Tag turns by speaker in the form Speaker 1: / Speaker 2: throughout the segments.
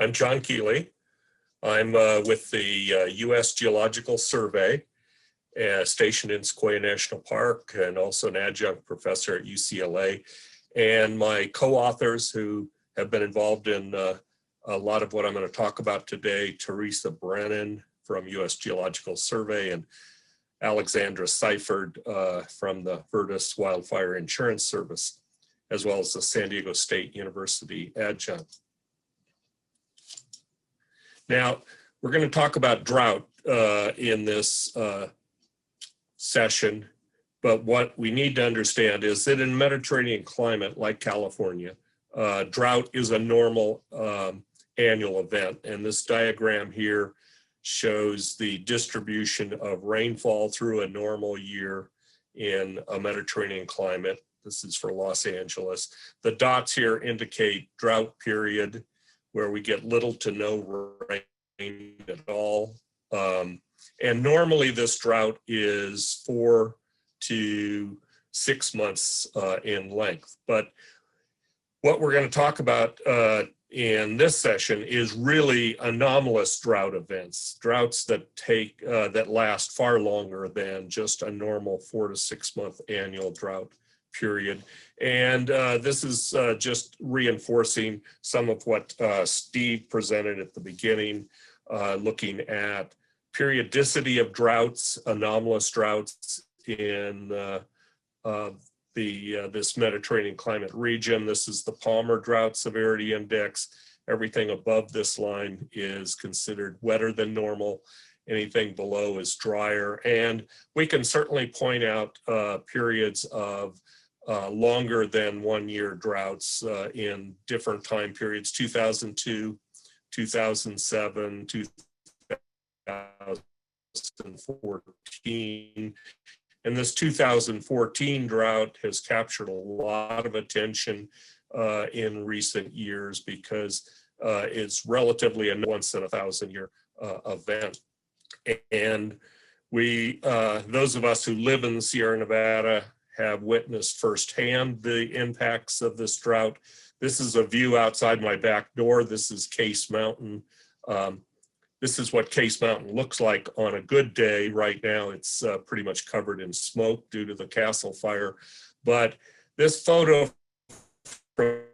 Speaker 1: I'm Jon Keeley. I'm with the U.S. Geological Survey, stationed in Sequoia National Park, and also an adjunct professor at UCLA. And my co-authors who have been involved in a lot of what I'm going to talk about today, Teresa Brennan from U.S. Geological Survey and Alexandra Seifert from the Virtus Wildfire Insurance Service, as well as the San Diego State University adjunct. Now, we're going to talk about drought in this session, but what we need to understand is that in Mediterranean climate like California, drought is a normal annual event. And this diagram here shows the distribution of rainfall through a normal year in a Mediterranean climate. This is for Los Angeles. The dots here indicate drought period, where we get little to no rain at all. And normally this drought is 4 to 6 months in length. But what we're going to talk about in this session is really anomalous drought events, droughts that that last far longer than just a normal 4 to 6 month annual drought period. And this is just reinforcing some of what Steve presented at the beginning, looking at periodicity of droughts, anomalous droughts in this Mediterranean climate region. This is the Palmer Drought Severity Index. Everything above this line is considered wetter than normal. Anything below is drier. And we can certainly point out periods of longer than 1 year droughts in different time periods, 2002, 2007, 2014. And this 2014 drought has captured a lot of attention in recent years because it's relatively a once in a 1,000-year event. And we, those of us who live in the Sierra Nevada, have witnessed firsthand the impacts of this drought. This is a view outside my back door. This is Case Mountain. This is what Case Mountain looks like on a good day. Right now, it's pretty much covered in smoke due to the Castle Fire. But this photo from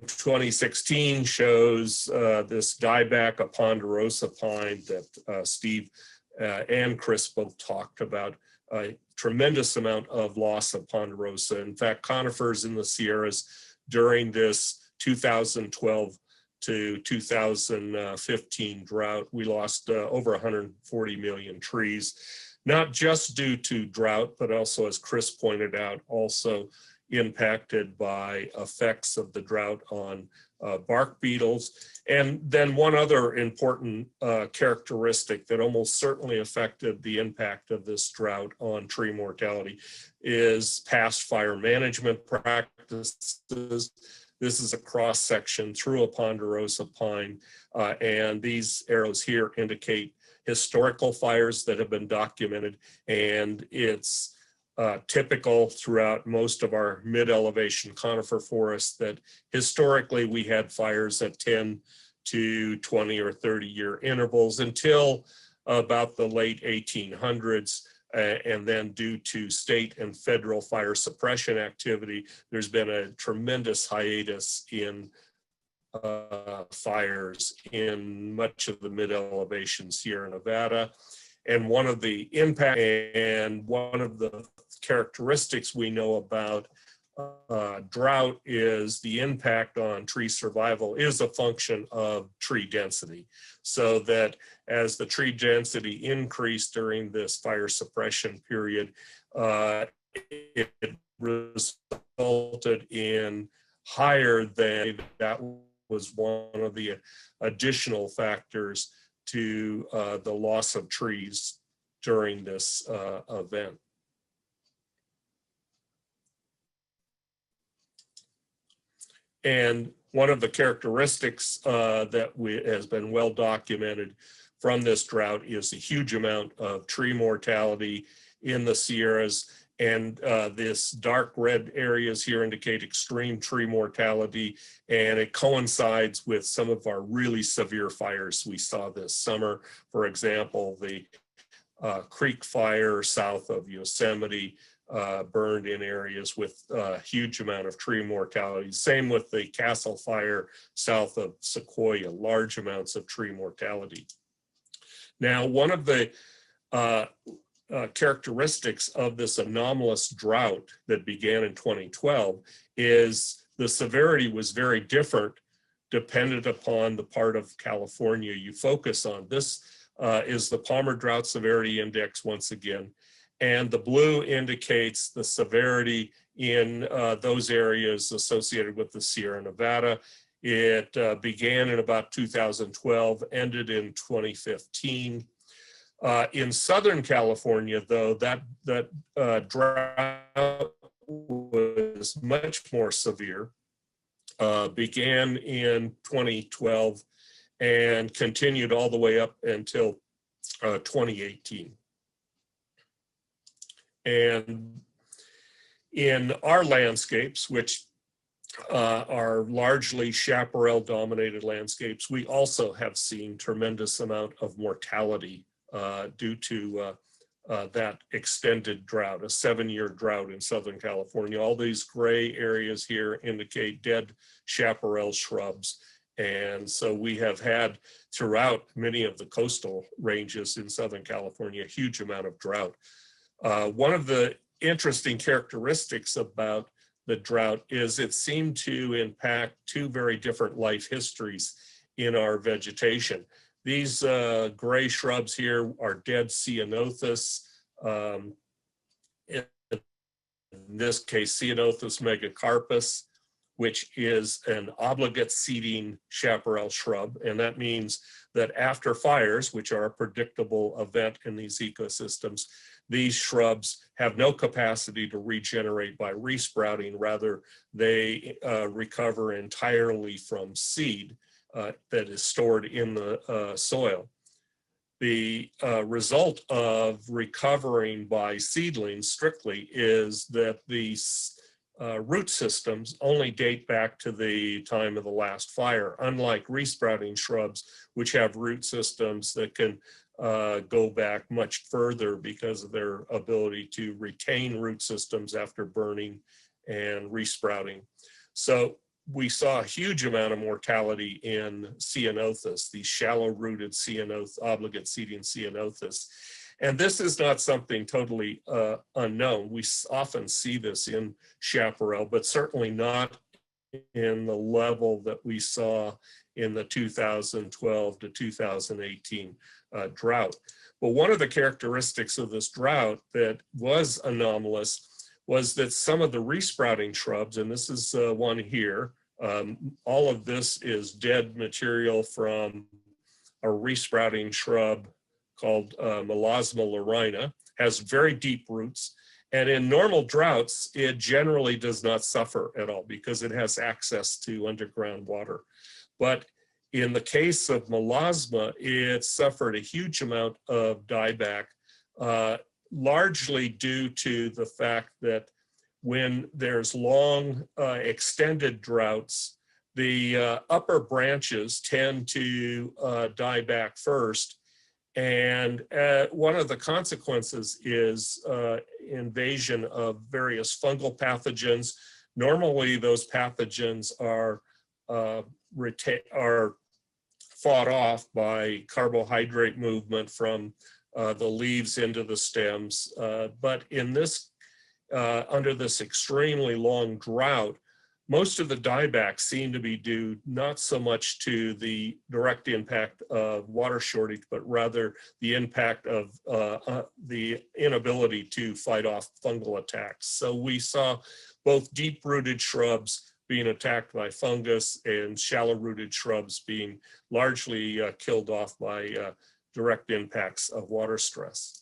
Speaker 1: 2016 shows this dieback, a ponderosa pine that Steve and Chris both talked about. A tremendous amount of loss of ponderosa. In fact, conifers in the Sierras during this 2012 to 2015 drought, we lost over 140 million trees, not just due to drought, but also, as Chris pointed out, also impacted by effects of the drought on bark beetles. And then one other important characteristic that almost certainly affected the impact of this drought on tree mortality is past fire management practices. This is a cross section through a ponderosa pine, and these arrows here indicate historical fires that have been documented, and it's typical throughout most of our mid-elevation conifer forests that historically we had fires at 10 to 20 or 30 year intervals until about the late 1800s. And then due to state and federal fire suppression activity, there's been a tremendous hiatus in fires in much of the mid-elevation Sierra Nevada. And one of the impact and one of the characteristics we know about drought is the impact on tree survival is a function of tree density. So that as the tree density increased during this fire suppression period, it resulted in higher than that was one of the additional factors to the loss of trees during this event. And one of the characteristics that has been well documented from this drought is a huge amount of tree mortality in the Sierras And this dark red areas here indicate extreme tree mortality, and it coincides with some of our really severe fires we saw this summer. For example, the Creek Fire south of Yosemite burned in areas with a huge amount of tree mortality. Same with the Castle Fire south of Sequoia, large amounts of tree mortality. Now, one of the characteristics of this anomalous drought that began in 2012 is the severity was very different dependent upon the part of California you focus on. This is the Palmer Drought Severity Index once again, and the blue indicates the severity in those areas associated with the Sierra Nevada. It began in about 2012, ended in 2015. In Southern California, though, that drought was much more severe, began in 2012 and continued all the way up until 2018. And in our landscapes, which are largely chaparral dominated landscapes, we also have seen tremendous amount of mortality due to that extended drought, a 7-year drought in Southern California. All these gray areas here indicate dead chaparral shrubs. And so we have had throughout many of the coastal ranges in Southern California, a huge amount of drought. One of the interesting characteristics about the drought is it seemed to impact two very different life histories in our vegetation. These gray shrubs here are dead ceanothus, in this case Ceanothus megacarpus, which is an obligate seeding chaparral shrub. And that means that after fires, which are a predictable event in these ecosystems, these shrubs have no capacity to regenerate by resprouting. Rather, they recover entirely from seed that is stored in the soil. The result of recovering by seedlings strictly is that these root systems only date back to the time of the last fire, unlike resprouting shrubs, which have root systems that can go back much further because of their ability to retain root systems after burning and resprouting. So we saw a huge amount of mortality in ceanothus, these shallow-rooted ceanothus, obligate seeding ceanothus. And this is not something totally unknown. We often see this in chaparral, but certainly not in the level that we saw in the 2012 to 2018 drought. But one of the characteristics of this drought that was anomalous was that some of the resprouting shrubs, and this is one here, all of this is dead material from a resprouting shrub called Melasma laurina, has very deep roots. And in normal droughts, it generally does not suffer at all because it has access to underground water. But in the case of melasma, it suffered a huge amount of dieback, largely due to the fact that when there's long extended droughts, the upper branches tend to die back first. And one of the consequences is invasion of various fungal pathogens. Normally, those pathogens are fought off by carbohydrate movement from the leaves into the stems. But in this, under this extremely long drought, most of the dieback seem to be due not so much to the direct impact of water shortage, but rather the impact of the inability to fight off fungal attacks. So we saw both deep-rooted shrubs being attacked by fungus and shallow-rooted shrubs being largely killed off by direct impacts of water stress.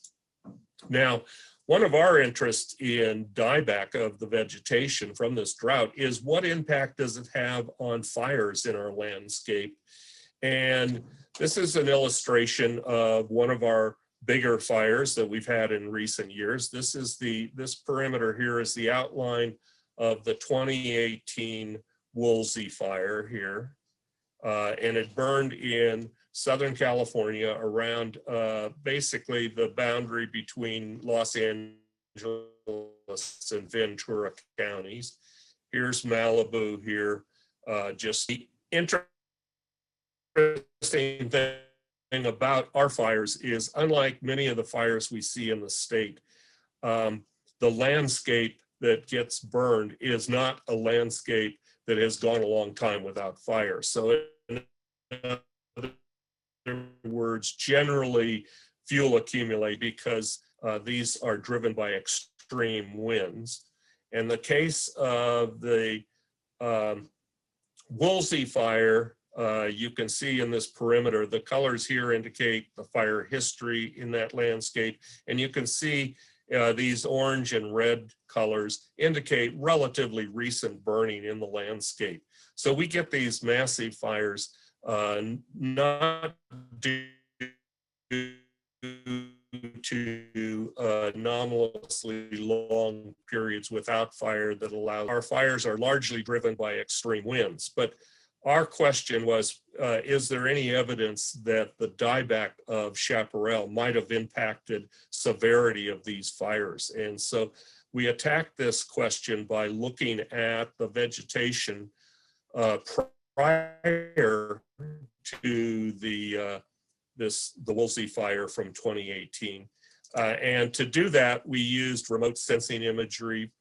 Speaker 1: Now, one of our interests in dieback of the vegetation from this drought is what impact does it have on fires in our landscape? And this is an illustration of one of our bigger fires that we've had in recent years. This perimeter here is the outline of the 2018 Woolsey Fire here. And it burned in Southern California around basically the boundary between Los Angeles and Ventura counties. Here's Malibu here. Just the interesting thing about our fires is, unlike many of the fires we see in the state, the landscape that gets burned is not a landscape that has gone a long time without fire. So in other words, generally fuel accumulate because these are driven by extreme winds. In the case of the Woolsey Fire, you can see in this perimeter, the colors here indicate the fire history in that landscape. And you can see these orange and red colors indicate relatively recent burning in the landscape. So we get these massive fires not due to anomalously long periods without fire that allow. Our fires are largely driven by extreme winds, but our question was, is there any evidence that the dieback of Chaparral might have impacted severity of these fires? And so we attacked this question by looking at the vegetation prior to the Woolsey Fire from 2018. And to do that, we used remote sensing imagery.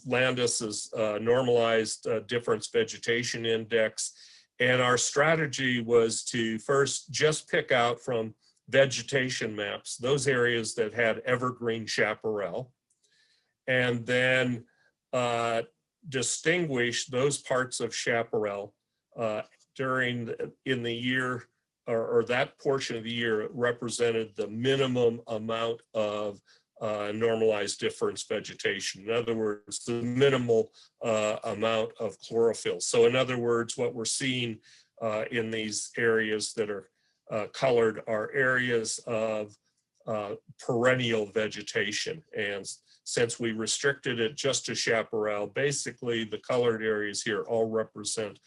Speaker 1: Landis's normalized difference vegetation index. And our strategy was to first just pick out from vegetation maps those areas that had evergreen chaparral, and then distinguish those parts of chaparral in the year, or that portion of the year represented the minimum amount of normalized difference vegetation. In other words, the minimal amount of chlorophyll. So in other words, what we're seeing in these areas that are colored are areas of perennial vegetation. And since we restricted it just to chaparral, basically the colored areas here all represent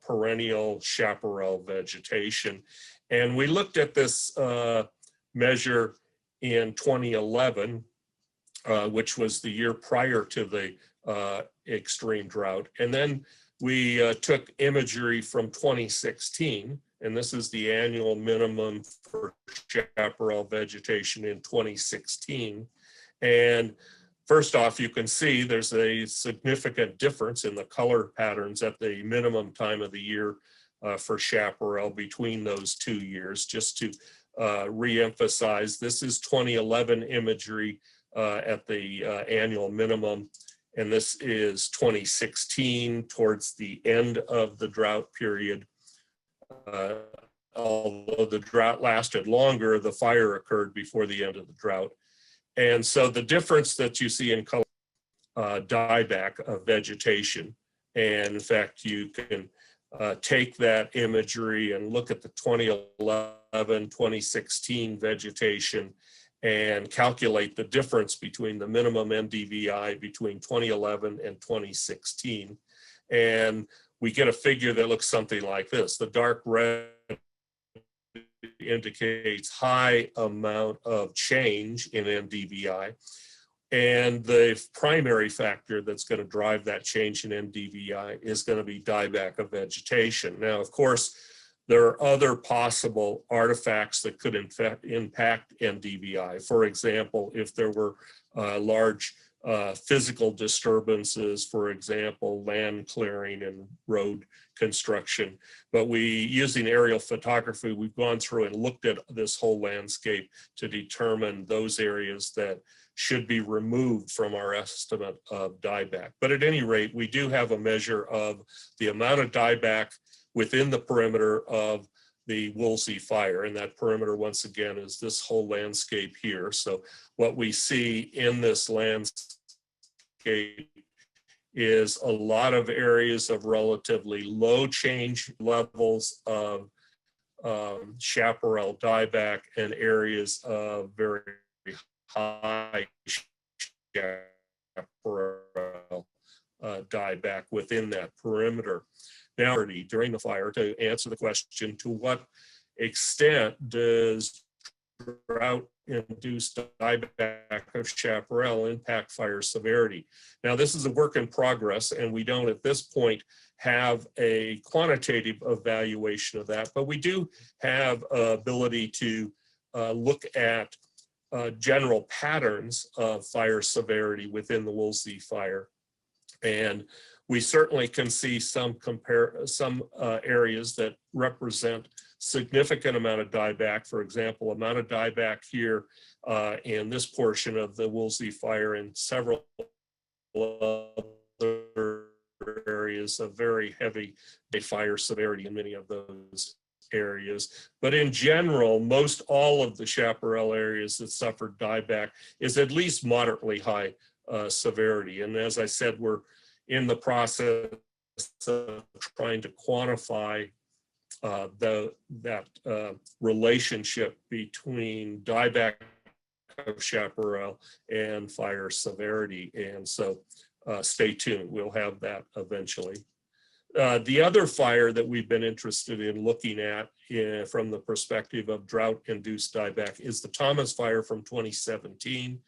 Speaker 1: perennial chaparral vegetation. And we looked at this measure in 2011, which was the year prior to the extreme drought. And then we took imagery from 2016, and this is the annual minimum for chaparral vegetation in 2016. And first off, you can see there's a significant difference in the color patterns at the minimum time of the year for chaparral between those 2 years. Just to re-emphasize, this is 2011 imagery at the annual minimum, and this is 2016 towards the end of the drought period. Although the drought lasted longer, the fire occurred before the end of the drought. And so the difference that you see in color, dieback of vegetation, and in fact, you can take that imagery and look at the 2011, 2016 vegetation and calculate the difference between the minimum NDVI between 2011 and 2016. And we get a figure that looks something like this. The dark red indicates high amount of change in NDVI. And the primary factor that's going to drive that change in NDVI is going to be dieback of vegetation. Now, of course, there are other possible artifacts that could impact NDVI. For example, if there were large physical disturbances, for example, land clearing and road construction. But using aerial photography, we've gone through and looked at this whole landscape to determine those areas that should be removed from our estimate of dieback. But at any rate, we do have a measure of the amount of dieback within the perimeter of the Woolsey Fire. And that perimeter, once again, is this whole landscape here. So what we see in this landscape is a lot of areas of relatively low change levels of chaparral dieback and areas of very high chaparral dieback within that perimeter. Now, during the fire, to answer the question, to what extent does drought-induced dieback of chaparral impact fire severity? Now, this is a work in progress, and we don't at this point have a quantitative evaluation of that, but we do have ability to look at general patterns of fire severity within the Woolsey Fire. And we certainly can see some areas that represent significant amount of dieback. For example, amount of dieback here in this portion of the Woolsey Fire, and several other areas of very heavy fire severity in many of those areas. But in general, most all of the chaparral areas that suffered dieback is at least moderately high severity. And as I said, we're in the process of trying to quantify that relationship between dieback of chaparral and fire severity. And so stay tuned, we'll have that eventually. The other fire that we've been interested in looking at from the perspective of drought-induced dieback is the Thomas Fire from 2017.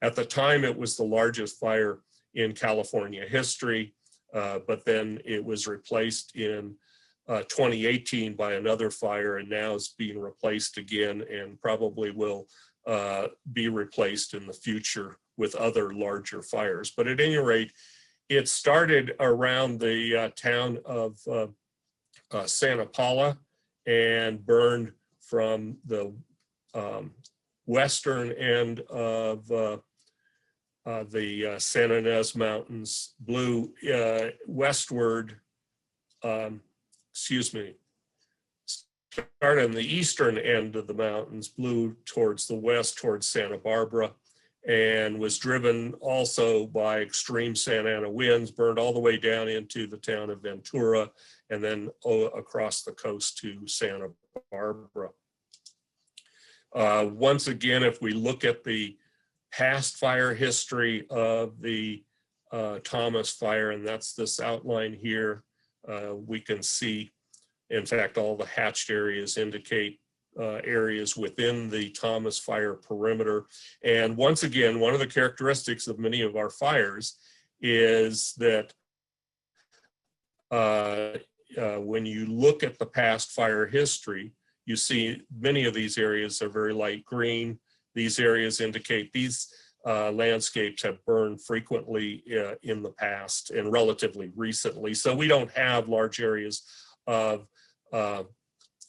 Speaker 1: At the time, it was the largest fire in California history, but then it was replaced in 2018 by another fire, and now it's being replaced again and probably will be replaced in the future with other larger fires. But at any rate, it started around the town of Santa Paula and burned from the western end of the San Ynez Mountains, blew westward, started on the eastern end of the mountains, blew towards the west, towards Santa Barbara, and was driven also by extreme Santa Ana winds, burned all the way down into the town of Ventura, and then across the coast to Santa Barbara. Once again, if we look at the past fire history of the Thomas Fire, and that's this outline here, we can see, in fact, all the hatched areas indicate areas within the Thomas Fire perimeter. And once again, one of the characteristics of many of our fires is that when you look at the past fire history, you see many of these areas are very light green. These areas indicate these landscapes have burned frequently in the past and relatively recently. So we don't have large areas of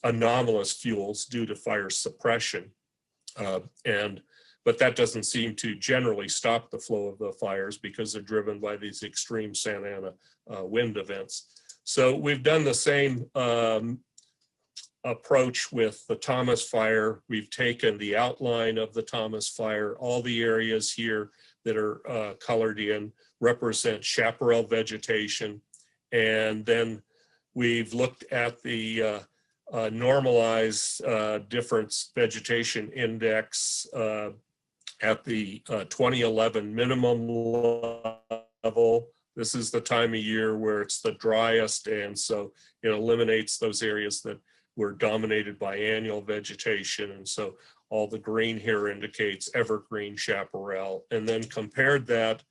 Speaker 1: anomalous fuels due to fire suppression. But that doesn't seem to generally stop the flow of the fires because they're driven by these extreme Santa Ana wind events. So we've done the same approach with the Thomas Fire. We've taken the outline of the Thomas Fire. All the areas here that are colored in represent chaparral vegetation. And then we've looked at the normalized difference vegetation index at the 2011 minimum level. This is the time of year where it's the driest, and so it eliminates those areas that were dominated by annual vegetation. And so all the green here indicates evergreen chaparral, and then compared that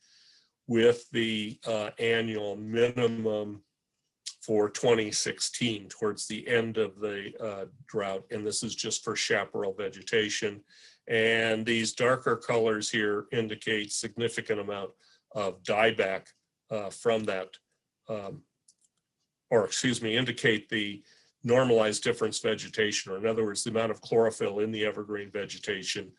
Speaker 1: with the annual minimum for 2016 towards the end of the drought. And this is just for chaparral vegetation. And these darker colors here indicate significant amount of dieback from that, indicate the normalized difference vegetation, or in other words, the amount of chlorophyll in the evergreen vegetation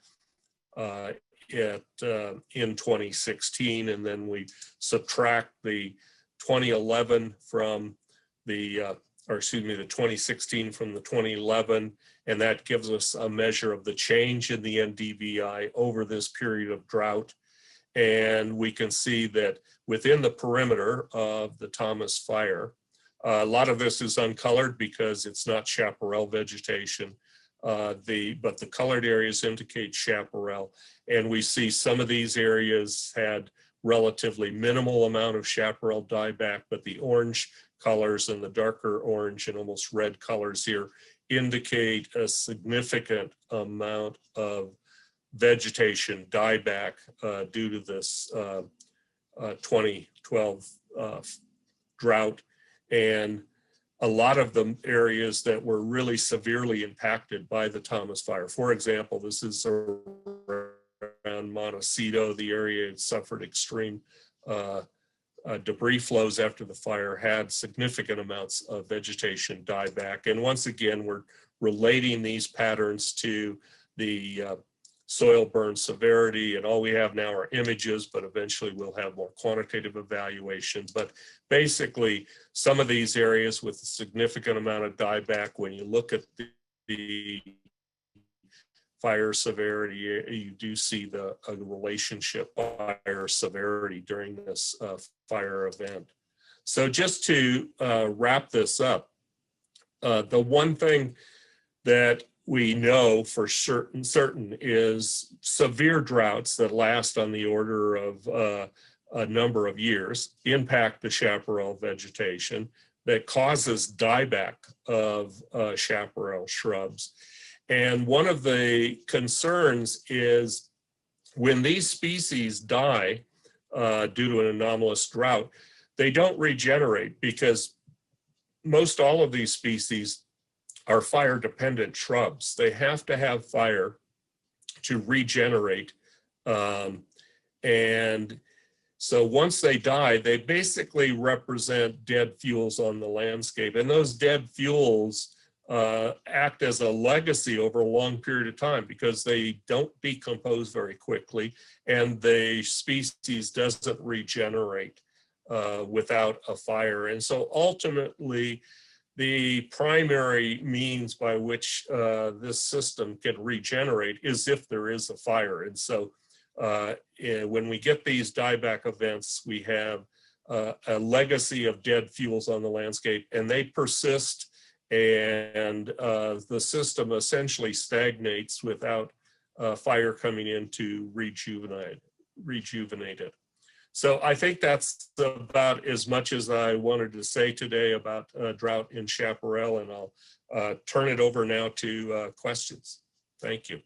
Speaker 1: in 2016. And then we subtract the 2011 from the 2016 from the 2011, and that gives us a measure of the change in the NDVI over this period of drought. And we can see that within the perimeter of the Thomas Fire, A lot of this is uncolored because it's not chaparral vegetation, but the colored areas indicate chaparral. And we see some of these areas had relatively minimal amount of chaparral dieback, but the orange colors and the darker orange and almost red colors here indicate a significant amount of vegetation dieback due to this 2012 drought. And a lot of the areas that were really severely impacted by the Thomas Fire. For example, this is around Montecito, the area that suffered extreme debris flows after the fire, had significant amounts of vegetation dieback. And once again, we're relating these patterns to the soil burn severity, and all we have now are images, but eventually we'll have more quantitative evaluation. But basically, some of these areas with a significant amount of dieback, when you look at the fire severity, you do see the relationship fire severity during this fire event. So just to wrap this up, the one thing that we know for certain is severe droughts that last on the order of a number of years impact the chaparral vegetation that causes dieback of chaparral shrubs. And one of the concerns is when these species die due to an anomalous drought, they don't regenerate because most all of these species are fire-dependent shrubs. They have to have fire to regenerate. And so once they die, they basically represent dead fuels on the landscape. And those dead fuels act as a legacy over a long period of time because they don't decompose very quickly and the species doesn't regenerate without a fire. And so ultimately, the primary means by which this system can regenerate is if there is a fire. And so when we get these dieback events, we have a legacy of dead fuels on the landscape, and they persist, and the system essentially stagnates without fire coming in to rejuvenate it. So I think that's about as much as I wanted to say today about drought in Chaparral, and I'll turn it over now to questions. Thank you.